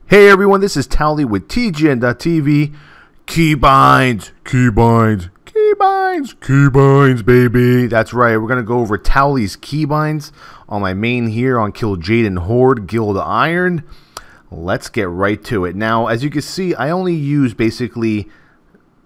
Hey everyone, this is Towelliee with TGN.TV. Keybinds, Keybinds, Keybinds, Keybinds, baby. That's right, we're going to go over Towellee's Keybinds on my main here on Kill Jade and Horde, Guild Iron. Let's get right to it. Now, as you can see, I only use basically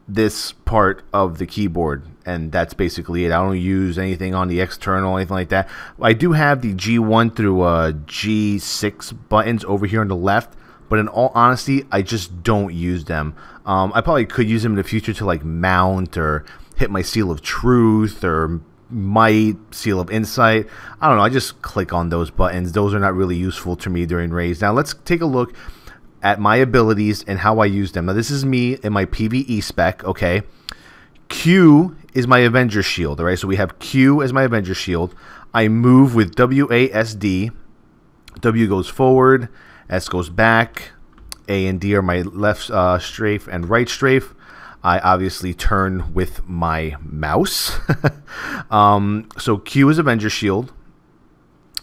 this part of the keyboard, and that's basically it. I don't use anything on the external, anything like that. I do have the G1 through G6 buttons over here on the left, but in all honesty, I just don't use them. I probably could use them in the future to like mount or hit my Seal of Truth or Might, Seal of Insight. I don't know, I just click on those buttons. Those are not really useful to me during raids. Now let's take a look at my abilities and how I use them. Now this is me in my PvE spec, okay? Q is my Avenger shield, alright? So we have Q as my Avenger shield. I move with WASD. W goes forward, S goes back, A and D are my left strafe and right strafe. I obviously turn with my mouse. So Q is Avenger shield.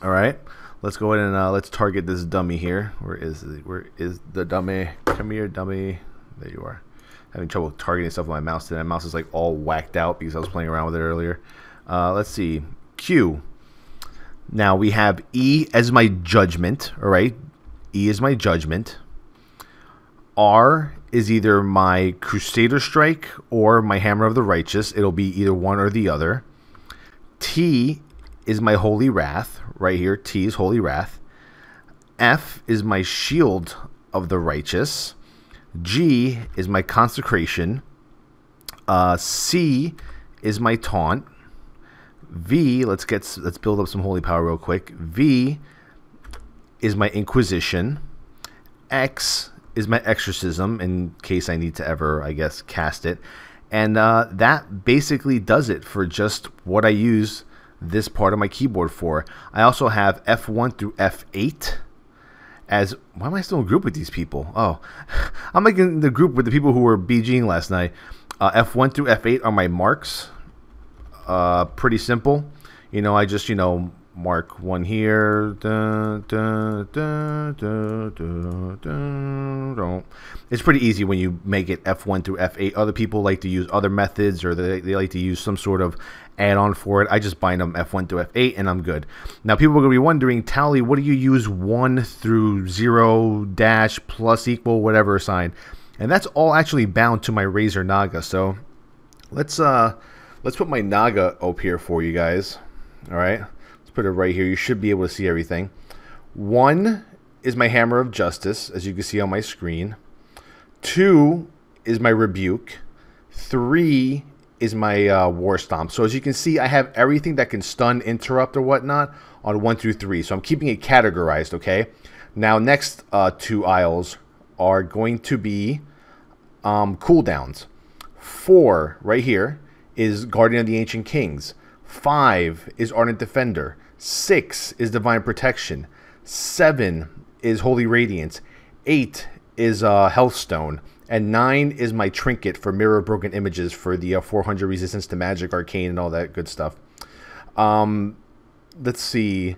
Alright. Let's go ahead and let's target this dummy here. Where is the dummy? Come here, dummy. There you are. Having trouble targeting stuff with my mouse today. My mouse is like all whacked out because I was playing around with it earlier. Let's see. Q. Now we have E as my judgment. Alright. E is my judgment. R is either my Crusader strike or my Hammer of the Righteous. It'll be either one or the other. T is my Holy Wrath. Right here, T is Holy Wrath. F is my Shield of the Righteous. G is my Consecration. C is my Taunt. V, let's build up some holy power real quick. V is my Inquisition. X is my Exorcism, in case I need to ever, I guess, cast it. And that basically does it for just what I use this part of my keyboard for. I also have F1 through F8 as... Why am I still in group with these people? Oh, I'm like in the group with the people who were BGing last night. F1 through F8 are my marks. Pretty simple. You know, I just, you know, mark one here. It's pretty easy when you make it F1 through F8. Other people like to use other methods, or they like to use some sort of add-on for it. I just bind them F1 through F8 and I'm good. Now people are going to be wondering, Towelliee, what do you use 1 through 0 dash plus equal whatever sign? And that's all actually bound to my Razor Naga. So let's put my Naga up here for you guys. All right. Put it right here. You should be able to see everything. 1 is my Hammer of Justice, as you can see on my screen. 2 is my Rebuke. 3 is my WarStomp. So as you can see, I have everything that can stun, interrupt, or whatnot on 1 through 3. So I'm keeping it categorized, okay? Now, next 2 aisles are going to be cooldowns. 4, right here, is Guardian of the Ancient Kings. 5 is Ardent Defender. 6 is Divine Protection. 7 is Holy Radiance. 8 is Healthstone. And 9 is my Trinket for Mirror Broken Images for the 400 resistance to magic, arcane, and all that good stuff. Let's see.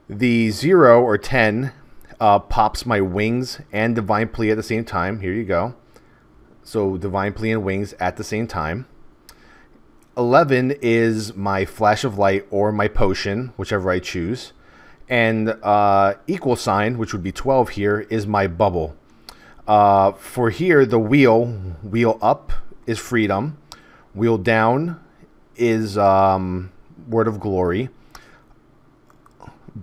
The 0 or 10 pops my Wings and Divine Plea at the same time. Here you go. So Divine Plea and Wings at the same time. 11 is my Flash of Light or my Potion, whichever I choose. And equal sign, which would be 12 here, is my Bubble. For here, the wheel up is Freedom. Wheel down is Word of Glory.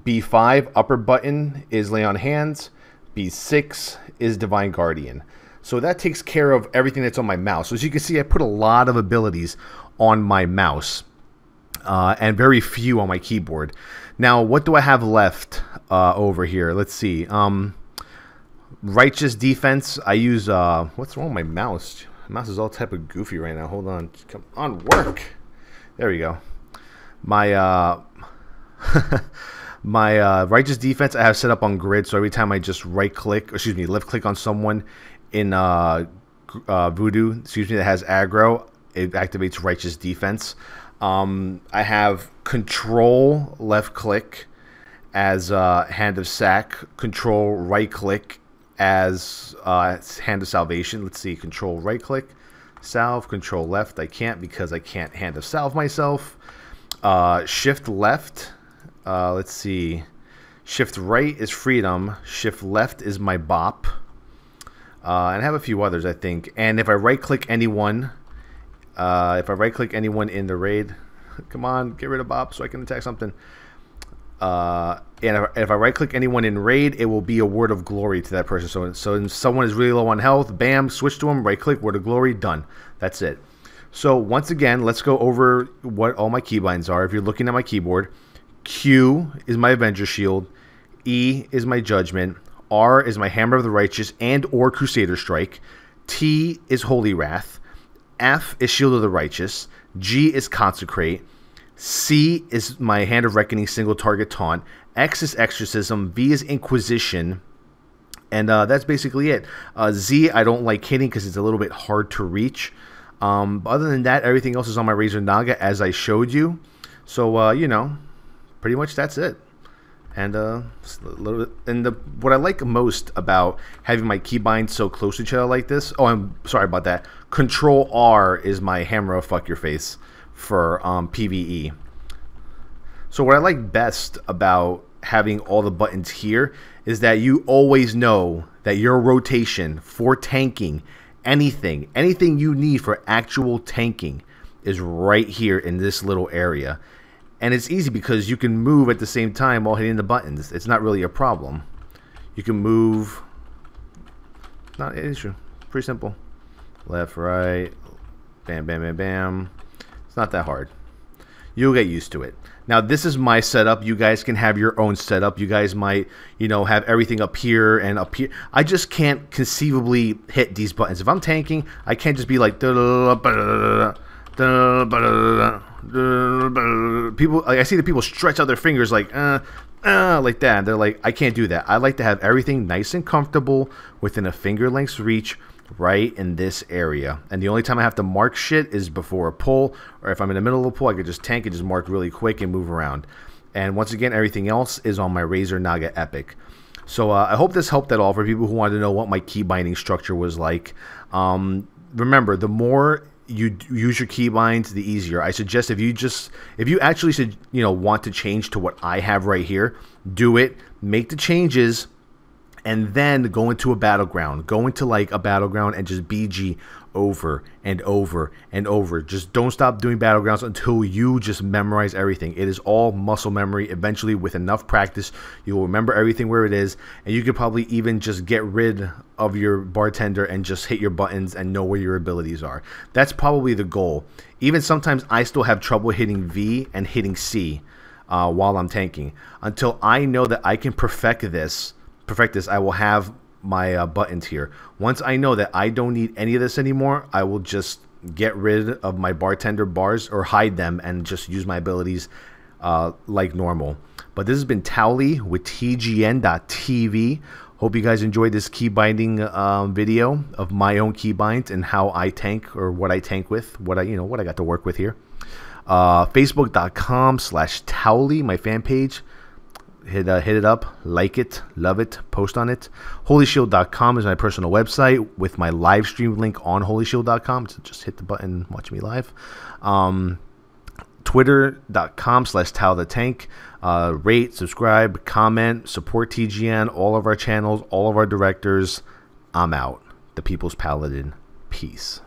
B5, upper button, is Lay on Hands. B6 is Divine Guardian. So that takes care of everything that's on my mouse. So as you can see, I put a lot of abilities on my mouse and very few on my keyboard. Now, what do I have left over here? Let's see. Righteous Defense. I use what's wrong with my mouse? My mouse is all type of goofy right now. Hold on. Come on, work. There we go. My my Righteous Defense I have set up on grid, so every time I just left click on someone in Voodoo, that has aggro, it activates Righteous Defense. I have Control left click as Hand of Sack, Control right click as Hand of Salvation. Let's see, Control right click, salve, Control left. I can't because I can't Hand of Salve myself. Shift left, let's see, Shift right is freedom, Shift left is my bop, and I have a few others I think. And if I right click anyone, in the raid, come on, get rid of bop so I can attack something. And if I right click anyone in raid, it will be a word of glory to that person. So if someone is really low on health, bam, switch to them, right click, word of glory, done. That's it. So once again, let's go over what all my keybinds are. If you're looking at my keyboard, Q is my Avenger shield, E is my Judgment, R is my Hammer of the Righteous and or Crusader Strike, T is Holy Wrath, F is Shield of the Righteous, G is Consecrate, C is my Hand of Reckoning single target taunt, X is Exorcism, V is Inquisition, and that's basically it. Z I don't like hitting because it's a little bit hard to reach. Other than that, everything else is on my Razor Naga as I showed you. So you know, pretty much that's it. And what I like most about having my keybinds so close to each other like this. Oh, I'm sorry about that. Control R is my hammer of fuck your face for PvE. So what I like best about having all the buttons here is that you always know that your rotation for tanking, anything you need for actual tanking is right here in this little area. And it's easy because you can move at the same time while hitting the buttons. It's not really a problem. You can move, not an issue, pretty simple. Left, right, bam, bam, bam, bam. It's not that hard. You'll get used to it. Now this is my setup. You guys can have your own setup. You guys might, you know, have everything up here and up here. I just can't conceivably hit these buttons. If I'm tanking, I can't just be like people. I see the people stretch out their fingers like like that. And they're like, I can't do that. I like to have everything nice and comfortable within a finger length's reach, right in this area. And the only time I have to mark shit is before a pull, or if I'm in the middle of a pull, I could just tank and just mark really quick and move around. And once again, everything else is on my Razor Naga Epic. So I hope this helped at all for people who wanted to know what my key binding structure was like. Remember, the more you use your keybinds, the easier. I suggest if you actually should, you know, want to change to what I have right here, do it, make the changes, and then go into a battleground. Go into like a battleground and just BG over and over and over. Just don't stop doing battlegrounds until you just memorize everything. It is all muscle memory. Eventually, with enough practice, you will remember everything where it is, and you could probably even just get rid of your bartender and just hit your buttons and know where your abilities are. That's probably the goal. Even sometimes I still have trouble hitting V and hitting C while I'm tanking. Until I know that I can perfect this, I will have my buttons here. Once I know that I don't need any of this anymore, I will just get rid of my bartender bars or hide them and just use my abilities like normal. But this has been Towelliee with TGN.TV. Hope you guys enjoyed this key binding video of my own keybinds and how I tank, or what I tank with, what I got to work with here. Facebook.com/Towelliee, my fan page. Hit it up, like it, love it, post on it. HolyShield.com is my personal website with my live stream link on HolyShield.com. So just hit the button, watch me live. Twitter.com/TowTheTank. Rate, subscribe, comment, support TGN, all of our channels, all of our directors. I'm out. The People's Paladin. Peace.